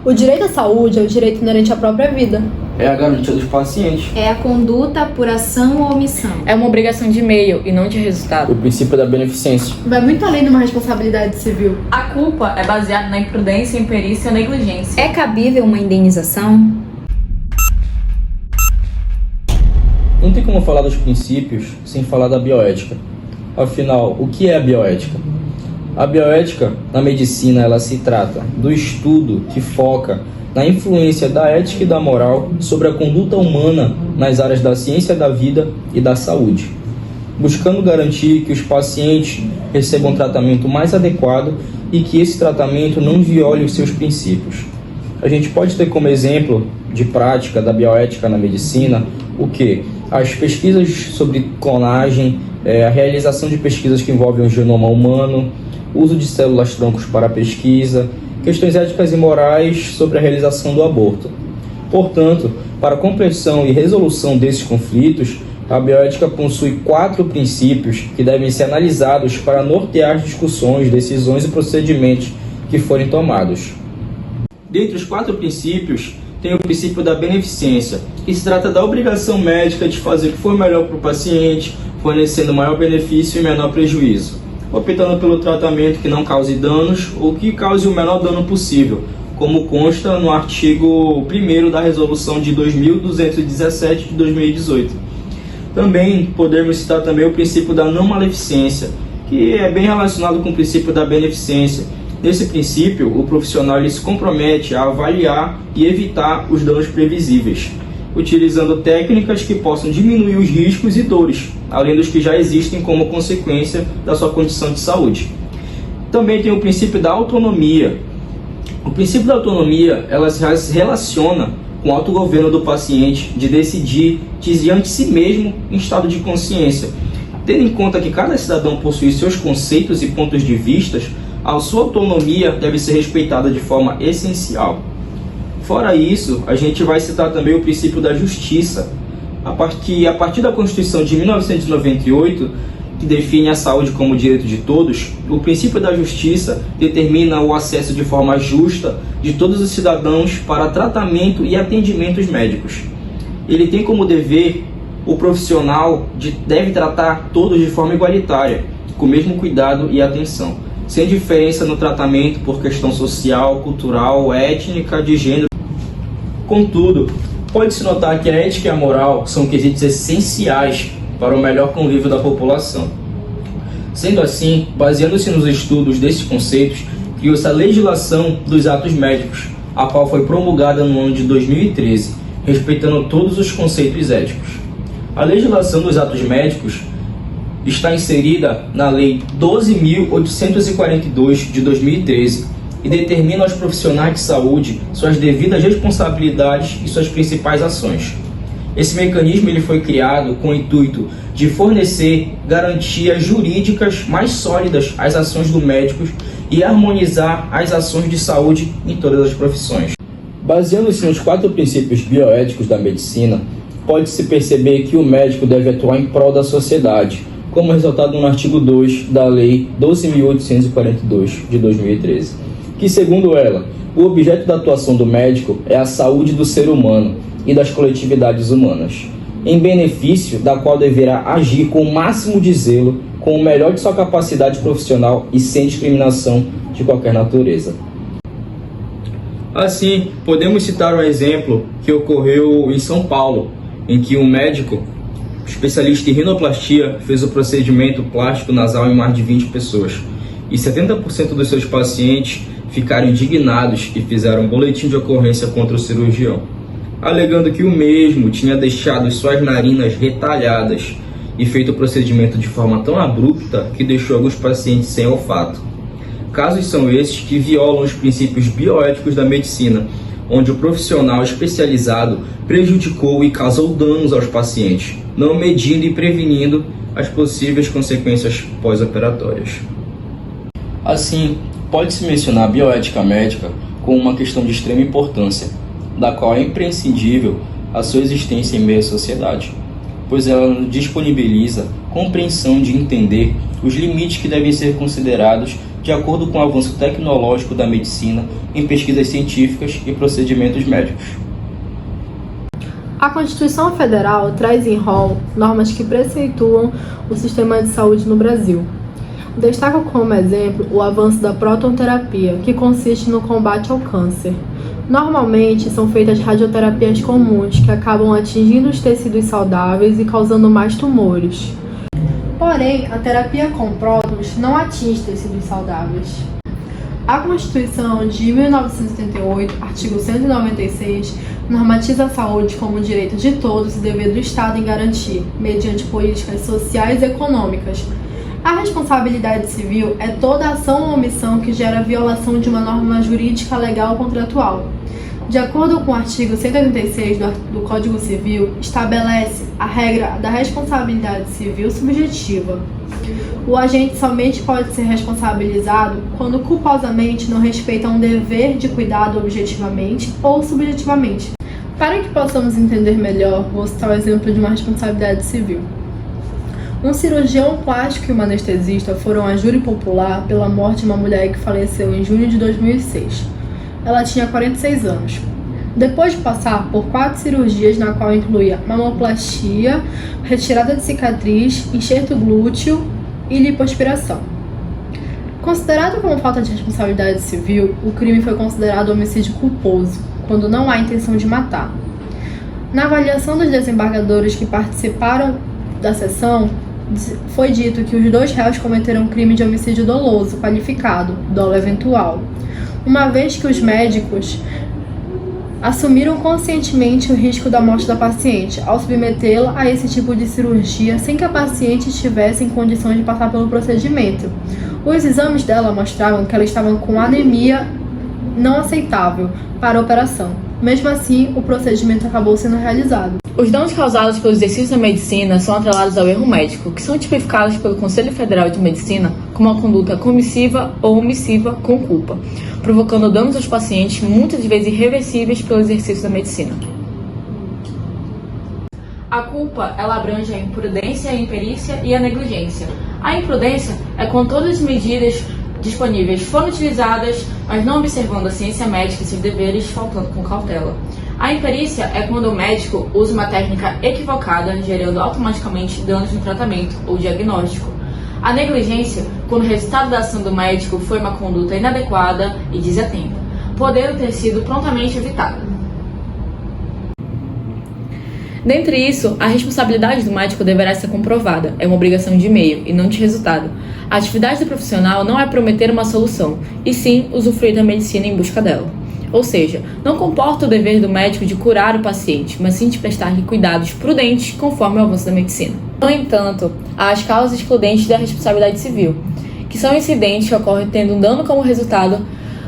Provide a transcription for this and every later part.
O direito à saúde é o direito inerente à própria vida. É a garantia dos pacientes. É a conduta por ação ou omissão. É uma obrigação de meio e não de resultado. O princípio da beneficência. Vai muito além de uma responsabilidade civil. A culpa é baseada na imprudência, imperícia ou negligência. É cabível uma indenização? Não tem como falar dos princípios sem falar da bioética. Afinal, o que é a bioética? A bioética, na medicina, ela se trata do estudo que foca na influência da ética e da moral sobre a conduta humana nas áreas da ciência da vida e da saúde, buscando garantir que os pacientes recebam um tratamento mais adequado e que esse tratamento não viole os seus princípios. A gente pode ter como exemplo de prática da bioética na medicina o que? As pesquisas sobre clonagem, a realização de pesquisas que envolvem o genoma humano, uso de células-troncos para pesquisa, questões éticas e morais sobre a realização do aborto. Portanto, para a compreensão e resolução desses conflitos, a bioética possui 4 princípios que devem ser analisados para nortear as discussões, decisões e procedimentos que forem tomados. Dentre os 4 princípios, tem o princípio da beneficência, que se trata da obrigação médica de fazer o que for melhor para o paciente, fornecendo maior benefício e menor prejuízo, optando pelo tratamento que não cause danos ou que cause o menor dano possível, como consta no artigo 1º da Resolução de 2217 de 2018. Também podemos citar também o princípio da não maleficência, que é bem relacionado com o princípio da beneficência. Nesse princípio, o profissional ele se compromete a avaliar e evitar os danos previsíveis, utilizando técnicas que possam diminuir os riscos e dores, além dos que já existem como consequência da sua condição de saúde. Também tem o princípio da autonomia. O princípio da autonomia ela se relaciona com o autogoverno do paciente de decidir diante de si mesmo em estado de consciência. Tendo em conta que cada cidadão possui seus conceitos e pontos de vista, a sua autonomia deve ser respeitada de forma essencial. Fora isso, a gente vai citar também o princípio da justiça, a partir da Constituição de 1998, que define a saúde como direito de todos, o princípio da justiça determina o acesso de forma justa de todos os cidadãos para tratamento e atendimentos médicos. Ele tem como dever o profissional deve tratar todos de forma igualitária, com o mesmo cuidado e atenção, sem diferença no tratamento por questão social, cultural, étnica, de gênero. Contudo, pode-se notar que a ética e a moral são quesitos essenciais para o melhor convívio da população. Sendo assim, baseando-se nos estudos desses conceitos, criou-se a legislação dos atos médicos, a qual foi promulgada no ano de 2013, respeitando todos os conceitos éticos. A legislação dos atos médicos está inserida na Lei 12.842 de 2013 e determina aos profissionais de saúde suas devidas responsabilidades e suas principais ações. Esse mecanismo ele foi criado com o intuito de fornecer garantias jurídicas mais sólidas às ações do médico e harmonizar as ações de saúde em todas as profissões. Baseando-se nos 4 princípios bioéticos da medicina, pode-se perceber que o médico deve atuar em prol da sociedade, como resultado no artigo 2 da Lei 12.842 de 2013, que, segundo ela, o objeto da atuação do médico é a saúde do ser humano e das coletividades humanas, em benefício da qual deverá agir com o máximo de zelo, com o melhor de sua capacidade profissional e sem discriminação de qualquer natureza. Assim, podemos citar um exemplo que ocorreu em São Paulo, em que um médico especialista em rinoplastia fez o procedimento plástico nasal em mais de 20 pessoas, e 70% dos seus pacientes ficaram indignados e fizeram um boletim de ocorrência contra o cirurgião, alegando que o mesmo tinha deixado suas narinas retalhadas e feito o procedimento de forma tão abrupta que deixou alguns pacientes sem olfato. Casos são esses que violam os princípios bioéticos da medicina, onde o profissional especializado prejudicou e causou danos aos pacientes, não medindo e prevenindo as possíveis consequências pós-operatórias. Assim, pode-se mencionar a bioética médica como uma questão de extrema importância, da qual é imprescindível a sua existência em meio à sociedade, pois ela nos disponibiliza compreensão de entender os limites que devem ser considerados de acordo com o avanço tecnológico da medicina em pesquisas científicas e procedimentos médicos. A Constituição Federal traz em rol normas que preceituam o sistema de saúde no Brasil. Destaco como exemplo o avanço da protonterapia, que consiste no combate ao câncer. Normalmente são feitas radioterapias comuns que acabam atingindo os tecidos saudáveis e causando mais tumores. Porém, a terapia com prótons não atinge tecidos saudáveis. A Constituição de 1988, artigo 196, normatiza a saúde como direito de todos e dever do Estado em garantir, mediante políticas sociais e econômicas. A responsabilidade civil é toda ação ou omissão que gera violação de uma norma jurídica legal ou contratual. De acordo com o artigo 186 do Código Civil, estabelece a regra da responsabilidade civil subjetiva. O agente somente pode ser responsabilizado quando culposamente não respeita um dever de cuidado objetivamente ou subjetivamente. Para que possamos entender melhor, vou citar o exemplo de uma responsabilidade civil. Um cirurgião plástico e uma anestesista foram a júri popular pela morte de uma mulher que faleceu em junho de 2006. Ela tinha 46 anos. Depois de passar por 4 cirurgias, na qual incluía mamoplastia, retirada de cicatriz, enxerto glúteo e lipoaspiração. Considerado como falta de responsabilidade civil, o crime foi considerado homicídio culposo, quando não há intenção de matar. Na avaliação dos desembargadores que participaram da sessão, foi dito que os 2 réus cometeram um crime de homicídio doloso qualificado, dolo eventual, uma vez que os médicos assumiram conscientemente o risco da morte da paciente ao submetê-la a esse tipo de cirurgia sem que a paciente estivesse em condições de passar pelo procedimento. Os exames dela mostravam que ela estava com anemia não aceitável para a operação. Mesmo assim, o procedimento acabou sendo realizado. Os danos causados pelo exercício da medicina são atrelados ao erro médico, que são tipificados pelo Conselho Federal de Medicina como uma conduta comissiva ou omissiva com culpa, provocando danos aos pacientes muitas vezes irreversíveis pelo exercício da medicina. A culpa, ela abrange a imprudência, a imperícia e a negligência. A imprudência é quando todas as medidas disponíveis foram utilizadas, mas não observando a ciência médica e seus deveres, faltando com cautela. A imperícia é quando o médico usa uma técnica equivocada, gerando automaticamente danos no tratamento ou diagnóstico. A negligência, quando o resultado da ação do médico foi uma conduta inadequada e desatenta, podendo ter sido prontamente evitada. Dentre isso, a responsabilidade do médico deverá ser comprovada, é uma obrigação de meio e não de resultado. A atividade do profissional não é prometer uma solução, e sim usufruir da medicina em busca dela. Ou seja, não comporta o dever do médico de curar o paciente, mas sim de prestar-lhe cuidados prudentes conforme o avanço da medicina. No entanto, há as causas excludentes da responsabilidade civil, que são incidentes que ocorrem tendo um dano como resultado,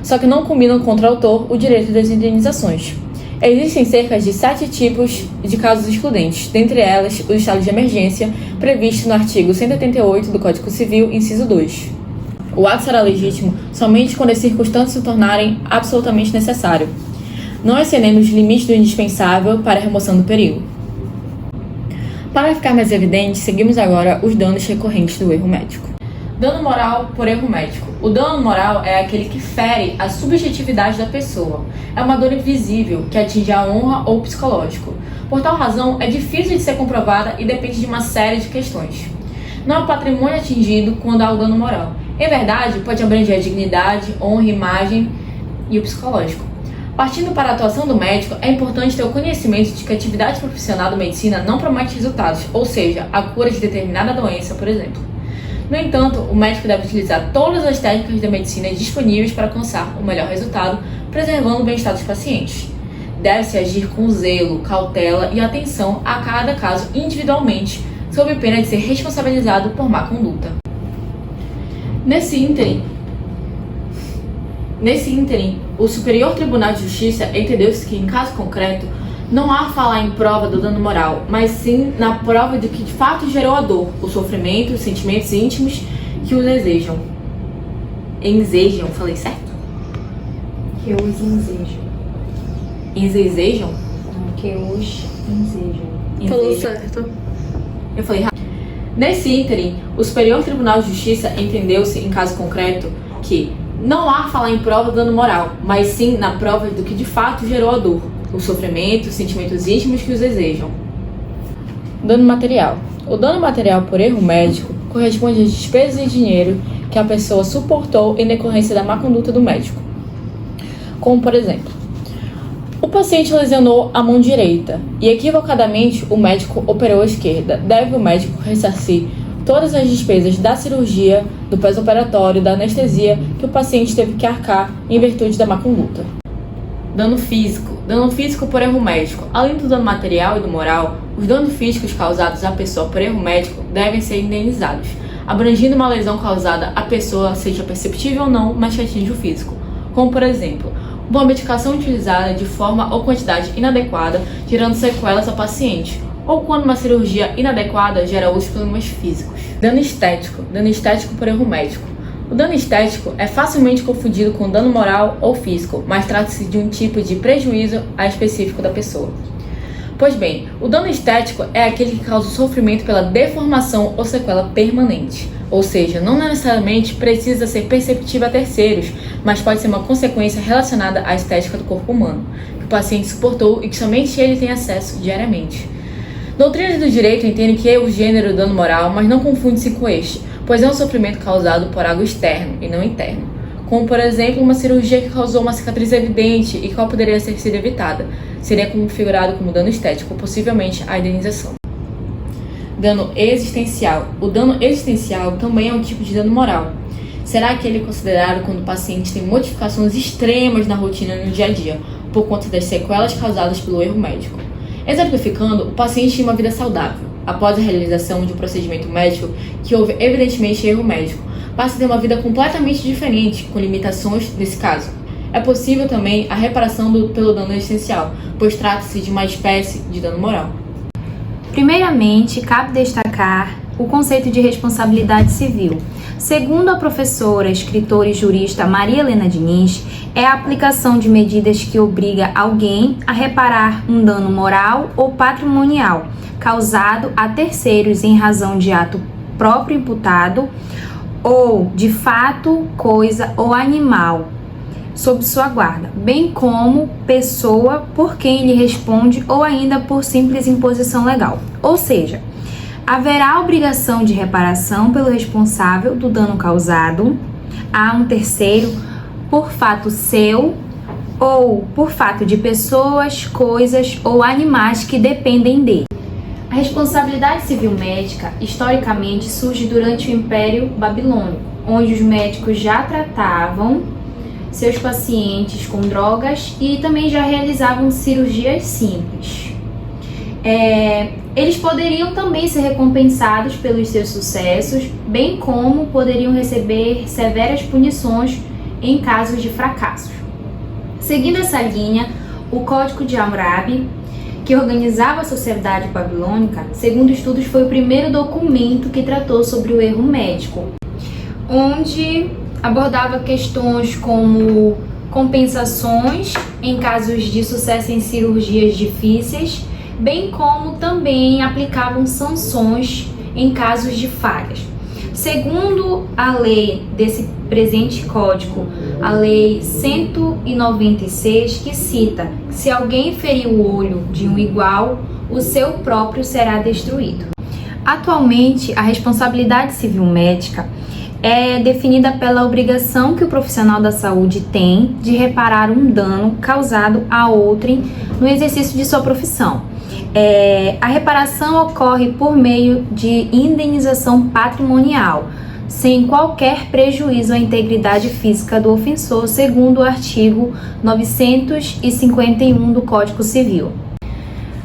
só que não combinam contra o autor o direito das indenizações. Existem cerca de 7 tipos de causas excludentes, dentre elas o estado de emergência, previsto no artigo 188 do Código Civil, inciso 2. O ato será legítimo somente quando as circunstâncias se tornarem absolutamente necessário, não excedendo os limites do indispensável para a remoção do perigo. Para ficar mais evidente, seguimos agora os danos recorrentes do erro médico. Dano moral por erro médico. O dano moral é aquele que fere a subjetividade da pessoa. É uma dor invisível que atinge a honra ou o psicológico. Por tal razão, é difícil de ser comprovada e depende de uma série de questões. Não é patrimônio atingido quando há o dano moral. Em verdade, pode abranger a dignidade, honra, imagem e o psicológico. Partindo para a atuação do médico, é importante ter o conhecimento de que a atividade profissional da medicina não promete resultados, ou seja, a cura de determinada doença, por exemplo. No entanto, o médico deve utilizar todas as técnicas da medicina disponíveis para alcançar o melhor resultado, preservando o bem-estar dos pacientes. Deve-se agir com zelo, cautela e atenção a cada caso individualmente, sob pena de ser responsabilizado por má conduta. Nesse ínterim, o Superior Tribunal de Justiça entendeu-se que, em caso concreto, não há falar em prova do dano moral, mas sim na prova de que de fato gerou a dor, o sofrimento, os sentimentos íntimos que os enzejam. Enzejam, falei certo? Que os enzejam. Enzejam? Não, que os enzejam. Falou certo. Eu falei, nesse ínterim, o Superior Tribunal de Justiça entendeu-se, em caso concreto, que não há falar em prova do dano moral, mas sim na prova do que de fato gerou a dor, o sofrimento, os sentimentos íntimos que os desejam. Dano material. O dano material por erro médico corresponde às despesas em dinheiro que a pessoa suportou em decorrência da má conduta do médico. Como, por exemplo, o paciente lesionou a mão direita e equivocadamente o médico operou a esquerda. Deve o médico ressarcir todas as despesas da cirurgia, do pós-operatório, da anestesia que o paciente teve que arcar em virtude da má conduta. Dano físico. Dano físico por erro médico. Além do dano material e do moral, os danos físicos causados à pessoa por erro médico devem ser indenizados, abrangindo uma lesão causada à pessoa, seja perceptível ou não, mas que atinge o físico. Como, por exemplo, uma medicação utilizada de forma ou quantidade inadequada, gerando sequelas ao paciente, ou quando uma cirurgia inadequada gera outros problemas físicos. Dano estético. Dano estético por erro médico. O dano estético é facilmente confundido com dano moral ou físico, mas trata-se de um tipo de prejuízo específico da pessoa. Pois bem, o dano estético é aquele que causa sofrimento pela deformação ou sequela permanente, ou seja, não necessariamente precisa ser perceptível a terceiros, mas pode ser uma consequência relacionada à estética do corpo humano, que o paciente suportou e que somente ele tem acesso diariamente. Doutrinas do direito entendem que é o gênero do dano moral, mas não confunde-se com este, pois é um sofrimento causado por algo externo e não interno, como por exemplo uma cirurgia que causou uma cicatriz evidente e qual poderia ter sido evitada, seria configurado como dano estético, possivelmente a indenização. Dano existencial. O dano existencial também é um tipo de dano moral. Será aquele considerado quando o paciente tem modificações extremas na rotina no dia a dia, por conta das sequelas causadas pelo erro médico. Exemplificando, o paciente tinha uma vida saudável. Após a realização de um procedimento médico que houve evidentemente erro médico, passa a ter uma vida completamente diferente, com limitações nesse caso. É possível também a reparação pelo dano existencial, pois trata-se de uma espécie de dano moral. Primeiramente, cabe destacar o conceito de responsabilidade civil. Segundo a professora, escritora e jurista Maria Helena Diniz, é a aplicação de medidas que obriga alguém a reparar um dano moral ou patrimonial causado a terceiros em razão de ato próprio imputado ou de fato, coisa ou animal sob sua guarda, bem como pessoa por quem lhe responde ou ainda por simples imposição legal. Ou seja, haverá obrigação de reparação pelo responsável do dano causado a um terceiro por fato seu ou por fato de pessoas, coisas ou animais que dependem dele. A responsabilidade civil médica, historicamente, surge durante o Império Babilônico, onde os médicos já tratavam seus pacientes com drogas e também já realizavam cirurgias simples. Eles poderiam também ser recompensados pelos seus sucessos, bem como poderiam receber severas punições em casos de fracassos. Seguindo essa linha, o Código de Hammurabi, que organizava a sociedade babilônica, segundo estudos, foi o primeiro documento que tratou sobre o erro médico, onde abordava questões como compensações em casos de sucesso em cirurgias difíceis, bem como também aplicavam sanções em casos de falhas. Segundo a lei desse presente código, a lei 196, que cita: se alguém ferir o olho de um igual, o seu próprio será destruído. Atualmente, a responsabilidade civil médica é definida pela obrigação que o profissional da saúde tem de reparar um dano causado a outrem no exercício de sua profissão. A reparação ocorre por meio de indenização patrimonial, sem qualquer prejuízo à integridade física do ofensor, segundo o artigo 951 do Código Civil.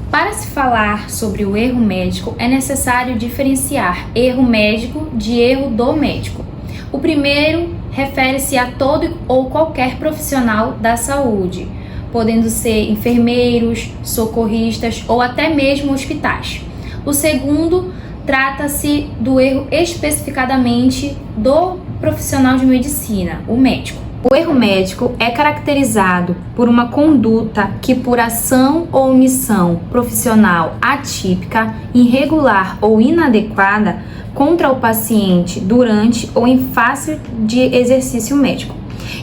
Para se falar sobre o erro médico, é necessário diferenciar erro médico de erro do médico. O primeiro refere-se a todo ou qualquer profissional da saúde, podendo ser enfermeiros, socorristas ou até mesmo hospitais. O segundo trata-se do erro especificadamente do profissional de medicina, o médico. O erro médico é caracterizado por uma conduta que, por ação ou omissão profissional atípica, irregular ou inadequada contra o paciente durante ou em face de exercício médico,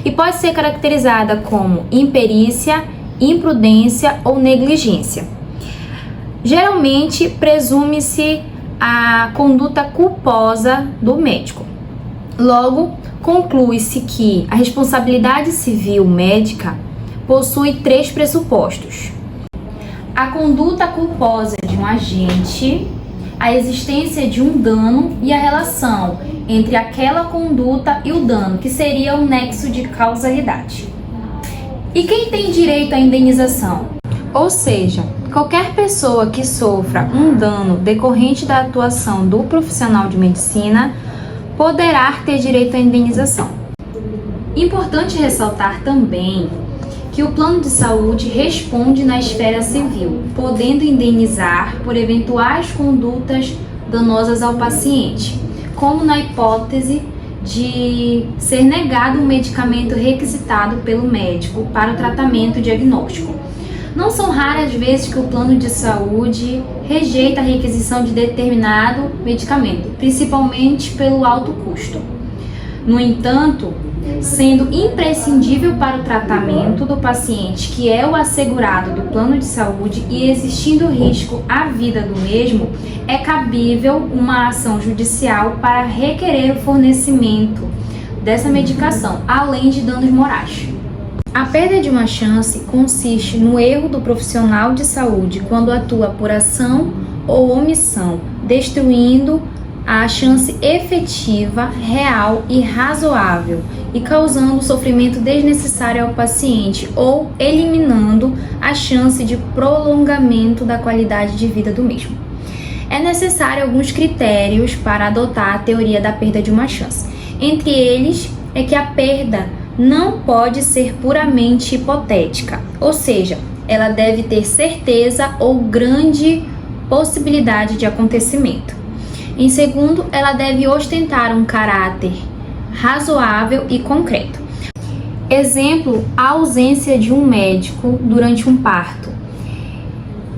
e pode ser caracterizada como imperícia, imprudência ou negligência. Geralmente, presume-se a conduta culposa do médico. Logo, conclui-se que a responsabilidade civil médica possui 3 pressupostos: a conduta culposa de um agente, a existência de um dano e a relação entre aquela conduta e o dano, que seria o nexo de causalidade. E quem tem direito à indenização? Ou seja, qualquer pessoa que sofra um dano decorrente da atuação do profissional de medicina poderá ter direito à indenização. Importante ressaltar também que o plano de saúde responde na esfera civil, podendo indenizar por eventuais condutas danosas ao paciente, como na hipótese de ser negado um medicamento requisitado pelo médico para o tratamento diagnóstico. Não são raras vezes que o plano de saúde rejeita a requisição de determinado medicamento, principalmente pelo alto custo. No entanto, sendo imprescindível para o tratamento do paciente, que é o assegurado do plano de saúde, e existindo risco à vida do mesmo, é cabível uma ação judicial para requerer o fornecimento dessa medicação, além de danos morais. A perda de uma chance consiste no erro do profissional de saúde quando atua por ação ou omissão, destruindo a chance efetiva, real e razoável e causando sofrimento desnecessário ao paciente ou eliminando a chance de prolongamento da qualidade de vida do mesmo. É necessário alguns critérios para adotar a teoria da perda de uma chance. Entre eles é que a perda não pode ser puramente hipotética, ou seja, ela deve ter certeza ou grande possibilidade de acontecimento. Em segundo, ela deve ostentar um caráter razoável e concreto. Exemplo, a ausência de um médico durante um parto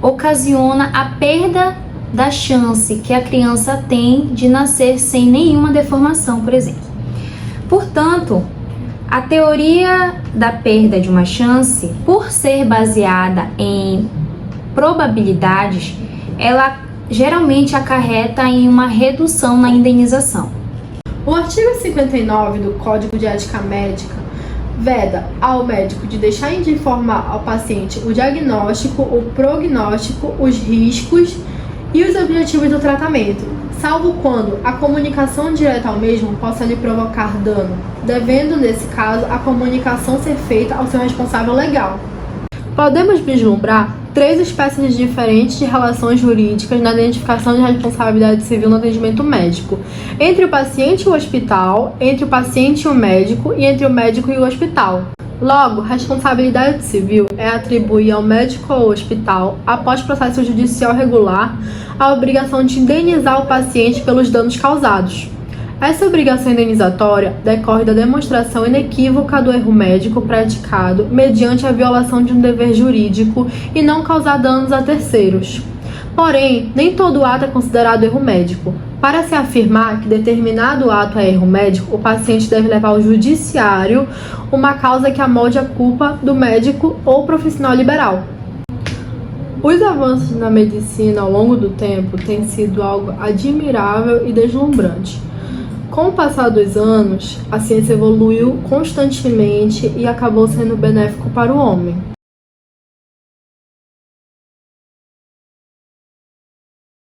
ocasiona a perda da chance que a criança tem de nascer sem nenhuma deformação, por exemplo. Portanto, a teoria da perda de uma chance, por ser baseada em probabilidades, ela geralmente acarreta em uma redução na indenização. O artigo 59 do Código de Ética Médica veda ao médico de deixar de informar ao paciente o diagnóstico, o prognóstico, os riscos e os objetivos do tratamento, salvo quando a comunicação direta ao mesmo possa lhe provocar dano, devendo, nesse caso, a comunicação ser feita ao seu responsável legal. Podemos vislumbrar 3 espécies diferentes de relações jurídicas na identificação de responsabilidade civil no atendimento médico: entre o paciente e o hospital, entre o paciente e o médico e entre o médico e o hospital. Logo, responsabilidade civil é atribuir ao médico ou ao hospital, após processo judicial regular, a obrigação de indenizar o paciente pelos danos causados. Essa obrigação indenizatória decorre da demonstração inequívoca do erro médico praticado mediante a violação de um dever jurídico e não causar danos a terceiros. Porém, nem todo ato é considerado erro médico. Para se afirmar que determinado ato é erro médico, o paciente deve levar ao judiciário uma causa que amolde a culpa do médico ou profissional liberal. Os avanços na medicina ao longo do tempo têm sido algo admirável e deslumbrante. Com o passar dos anos, a ciência evoluiu constantemente e acabou sendo benéfico para o homem.